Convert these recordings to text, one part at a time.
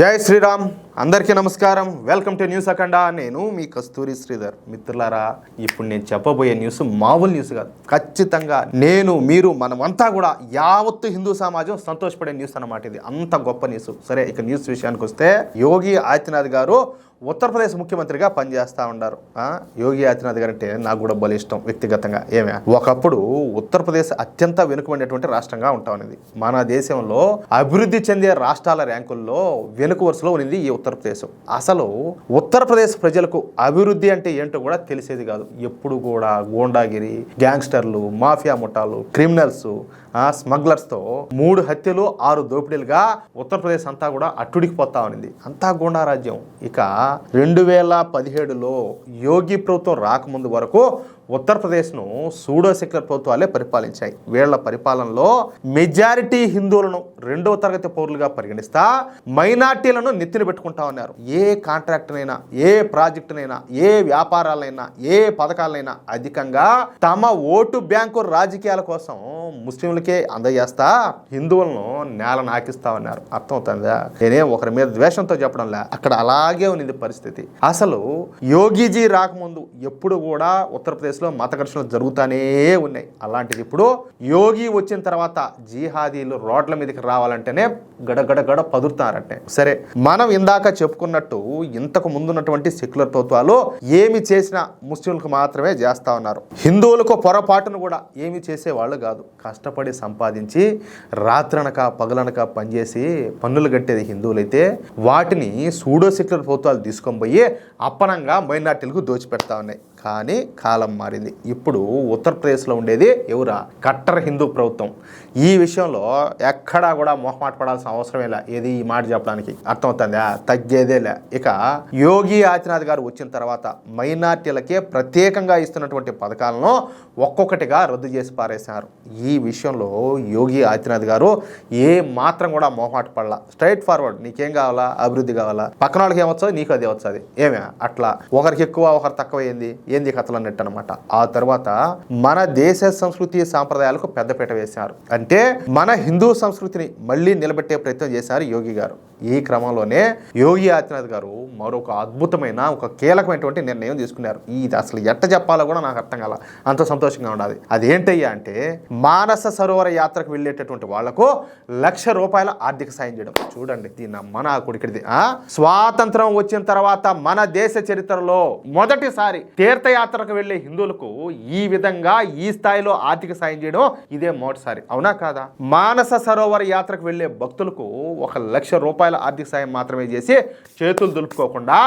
జై శ్రీరామ్ అందరికీ నమస్కారం. వెల్కమ్ టు న్యూస్ అఖండ. నేను మీ కస్తూరి శ్రీధర్. మిత్రులారా, ఇప్పుడు నేను చెప్పబోయే న్యూస్ మామూలు న్యూస్ కాదు. ఖచ్చితంగా నేను మీరు మనమంతా కూడా యావత్తు హిందూ సమాజం సంతోషపడే న్యూస్ అన్నమాట. ఇది అంత గొప్ప న్యూస్. సరే, ఇక న్యూస్ విషయానికి వస్తే, యోగి ఆదిత్యనాథ్ గారు ఉత్తరప్రదేశ్ ముఖ్యమంత్రిగా పనిచేస్తూ ఉన్నారు. యోగి ఆదిత్యనాథ్ గారు అంటే నాకు కూడా బలి ఇష్టం వ్యక్తిగతంగా. ఒకప్పుడు ఉత్తరప్రదేశ్ అత్యంత వెనుకబడినటువంటి రాష్ట్రంగా ఉంటా ఉన్నది. మన దేశంలో అభివృద్ధి చెందే రాష్ట్రాల ర్యాంకుల్లో వెనుక వరుసలో ఉన్నది ఈ ఉత్తరప్రదేశ్. అసలు ఉత్తరప్రదేశ్ ప్రజలకు అభివృద్ధి అంటే ఏంటో కూడా తెలిసేది కాదు. ఎప్పుడు కూడా గోండాగిరి, గ్యాంగ్స్టర్లు, మాఫియా ముఠాలు, క్రిమినల్స్, స్మగ్లర్స్తో 3 హత్యలు 6 దోపిడీలుగా ఉత్తరప్రదేశ్ అంతా కూడా అట్టుడికిపోతా ఉన్నది. అంతా గోండా రాజ్యం. ఇక 2017లో యోగి ప్రభుత్వం రాకముందు వరకు ఉత్తరప్రదేశ్ను సూడో సెక్యులర్ ప్రభుత్వాలే పరిపాలించాయి. వీళ్ల పరిపాలనలో మెజారిటీ హిందువులను 2వ తరగతి పౌరులుగా పరిగణిస్తా మైనార్టీలను నెత్తిన పెట్టుకుంటా ఉన్నారు. ఏ కాంట్రాక్ట్నైనా, ఏ ప్రాజెక్టునైనా, ఏ వ్యాపారాలైనా, ఏ పథకాలైనా అధికంగా తమ ఓటు బ్యాంకు రాజకీయాల కోసం ముస్లింలకే అందజేస్తా హిందువులను నేల నాకిస్తా ఉన్నారు. అర్థమవుతుందా? నేనే ఒకరి మీద ద్వేషంతో చెప్పడంలే, అక్కడ అలాగే ఉంది పరిస్థితి. అసలు యోగిజీ రాకముందు ఎప్పుడు కూడా ఉత్తరప్రదేశ్ మత ఘర్షణలు జరుగుతూనే ఉన్నాయి. అలాంటిది ఇప్పుడు యోగి వచ్చిన తర్వాత జిహాదీలు రోడ్ల మీదకి రావాలంటేనే గడగడ పదురుతారంటే. సరే, మనం ఇందాక చెప్పుకున్నట్టు ఇంతకు ముందున్నటువంటి సెక్యులర్ ప్రభుత్వాలు ఏమి చేసినా ముస్లింలకు మాత్రమే చేస్తా ఉన్నారు. హిందువులకు పొరపాటును కూడా ఏమి చేసేవాళ్ళు కాదు. కష్టపడి సంపాదించి రాత్రనక పగలనక పనిచేసి పన్నులు కట్టేది హిందువులైతే వాటిని సూడో సెక్యులర్ ప్రభుత్వాలు తీసుకొని పోయి అప్పనంగా మైనార్టీలకు దోచిపెడతా ఉన్నాయి. కానీ కాలం మారింది. ఇప్పుడు ఉత్తరప్రదేశ్లో ఉండేది ఎవరా? కట్టర్ హిందూ ప్రభుత్వం. ఈ విషయంలో ఎక్కడా కూడా మొహమాట పడాల్సిన అవసరమే లే. ఏది ఈ మాట చెప్పడానికి అర్థమవుతుందా? తగ్గేదేలే. ఇక యోగి ఆదిత్యనాథ్ గారు వచ్చిన తర్వాత మైనార్టీలకే ప్రత్యేకంగా ఇస్తున్నటువంటి పథకాలను ఒక్కొక్కటిగా రద్దు చేసి పారేశారు. ఈ విషయంలో యోగి ఆదిత్యనాథ్ గారు ఏ మాత్రం కూడా మొహమాట పడలా. స్ట్రైట్ ఫార్వర్డ్, నీకేం కావాలా? అభివృద్ధి కావాలా? పక్కన వాళ్ళకి ఏమొచ్చో నీకు అదే వచ్చేది. ఏమే అట్లా ఒకరికి ఎక్కువ ఒకరు తక్కువ ఏంది కథలు అన్నట్టు అనమాట. ఆ తర్వాత మన దేశ సంస్కృతి సాంప్రదాయాలకు పెద్దపీట వేశారు. అంటే మన హిందూ సంస్కృతిని మళ్ళీ నిలబెట్టే ప్రయత్నం చేశారు యోగి గారు. ఈ క్రమంలోనే యోగి ఆదిత్యనాథ్ గారు మరొక అద్భుతమైన ఒక కీలకమైనటువంటి నిర్ణయం తీసుకున్నారు. ఇది అసలు ఎట్ట చెప్పాలో కూడా నాకు అర్థం కాల, అంత సంతోషంగా ఉండాలి. అదేంటయ్యా అంటే, మానస సరోవర యాత్రకు వెళ్ళేటటువంటి వాళ్లకు ₹1,00,000 ఆర్థిక సాయం చేయడం. చూడండి, దీన్ని మన కుడికిడిది. స్వాతంత్రం వచ్చిన తర్వాత మన దేశ చరిత్రలో మొదటిసారి తీర్థయాత్రకు వెళ్లే హిందువులకు ఈ విధంగా ఈ స్థాయిలో ఆర్థిక సాయం చేయడం ఇదే మొదటిసారి. అవునా కాదా? మానస సరోవర యాత్రకు వెళ్లే భక్తులకు ₹1,00,000 ఆర్థిక సాయం మాత్రమే చేసి చేతులు దులుపుకోకుండా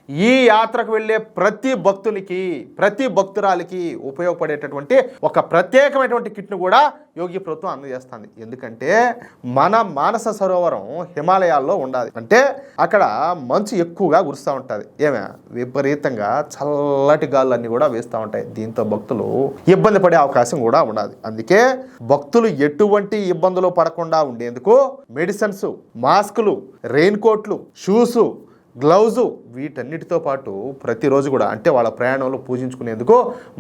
ఈ యాత్రకు వెళ్ళే ప్రతి భక్తునికి, ప్రతి భక్తురాలికి ఉపయోగపడేటటువంటి ఒక ప్రత్యేకమైనటువంటి కిట్ను కూడా యోగి ప్రభుత్వం అందజేస్తుంది. ఎందుకంటే మన మానస సరోవరం హిమాలయాల్లో ఉండాలి. అంటే అక్కడ మంచు ఎక్కువగా కురుస్తూ ఉంటుంది. విపరీతంగా చల్లటి గాలులన్నీ కూడా వేస్తూ ఉంటాయి. దీంతో భక్తులు ఇబ్బంది పడే అవకాశం కూడా ఉండాలి. అందుకే భక్తులు ఎటువంటి ఇబ్బందులు పడకుండా ఉండేందుకు మెడిసిన్స్, మాస్కులు, రెయిన్ కోట్లు, షూసు, గ్లౌజు, వీటన్నిటితో పాటు ప్రతిరోజు కూడా అంటే వాళ్ళ ప్రయాణంలో పూజించుకునేందుకు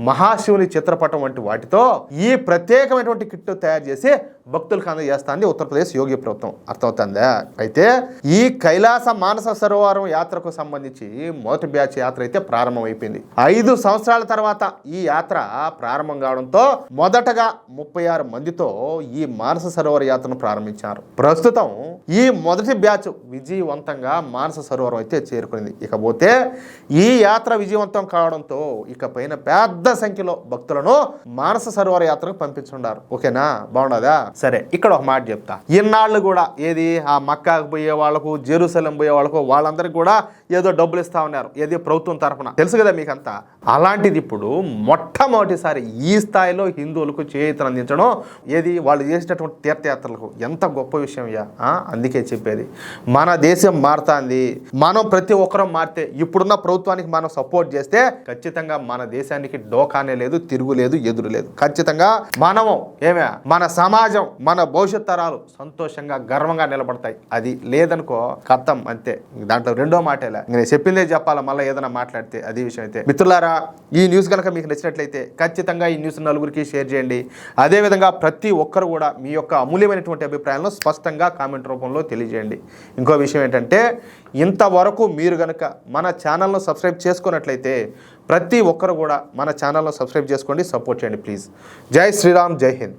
మహాశివుని చిత్రపటం వంటి వాటితో ఈ ప్రత్యేకమైనటువంటి కిట్ తయారు చేసి భక్తులకు అందజేస్తుంది ఉత్తరప్రదేశ్ యోగి ప్రభుత్వం. అర్థమవుతుందా? అయితే ఈ కైలాస మానస సరోవరం యాత్రకు సంబంధించి మొదటి బ్యాచ్ యాత్ర అయితే ప్రారంభమైపోయింది. 5 సంవత్సరాల తర్వాత ఈ యాత్ర ప్రారంభం కావడంతో మొదటగా 36 మందితో ఈ మానస సరోవర యాత్రను ప్రారంభించారు. ప్రస్తుతం ఈ మొదటి బ్యాచ్ విజయవంతంగా మానస సరోవరం అయితే చేరుకుంది. ఇకపోతే ఈ యాత్ర విజయవంతం కావడంతో ఇక పైన పెద్ద సంఖ్యలో భక్తులను మానస సరోవర యాత్రకు పంపించుండారు. ఓకేనా? బాగుండదా? సరే, ఇక్కడ ఒక మాట చెప్తా. ఇన్నాళ్ళు కూడా ఏది ఆ మక్కాకు పోయే వాళ్ళకు, జెరూసలేం పోయే వాళ్ళకు వాళ్ళందరికీ కూడా ఏదో డబ్బులు ఇస్తా ఉన్నారు, ఏది ప్రభుత్వం తరఫున, తెలుసు కదా మీకంతా. అలాంటిది ఇప్పుడు మొట్టమొదటిసారి ఈ స్థాయిలో హిందువులకు చేయూతను అందించడం ఏది వాళ్ళు చేసేటటువంటి తీర్థయాత్రలకు ఎంత గొప్ప విషయం అయ్యా. అందుకే చెప్పేది, మన దేశం మారుతుంది. మనం ప్రతి ఒక్కరం మారితే, ఇప్పుడున్న ప్రభుత్వానికి మనం సపోర్ట్ చేస్తే ఖచ్చితంగా మన దేశానికి డోకానే లేదు, తిరుగులేదు, ఎదురు లేదు. ఖచ్చితంగా మనము మన సమాజం మన భవిష్యత్ తరాలు సంతోషంగా గర్వంగా నిలబడతాయి. అది లేదనుకో కథం అంతే. దాంట్లో రెండో మాటేలా, నేను చెప్పిందే చెప్పాలా మళ్ళీ ఏదైనా మాట్లాడితే అది విషయం. అయితే మిత్రులారా, ఈ న్యూస్ కనుక మీకు నచ్చినట్లయితే ఖచ్చితంగా ఈ న్యూస్ నలుగురికి షేర్ చేయండి. అదేవిధంగా ప్రతి ఒక్కరు కూడా మీ యొక్క అమూల్యమైనటువంటి అభిప్రాయాలను స్పష్టంగా కామెంట్ రూపంలో తెలియజేయండి. ఇంకో విషయం ఏంటంటే, ఇంతవరకు మీరు కనుక మన ఛానల్ను సబ్స్క్రైబ్ చేసుకున్నట్లయితే ప్రతి ఒక్కరు కూడా మన ఛానల్ను సబ్స్క్రైబ్ చేసుకోండి, సపోర్ట్ చేయండి ప్లీజ్. జై శ్రీరామ్, జై హింద్.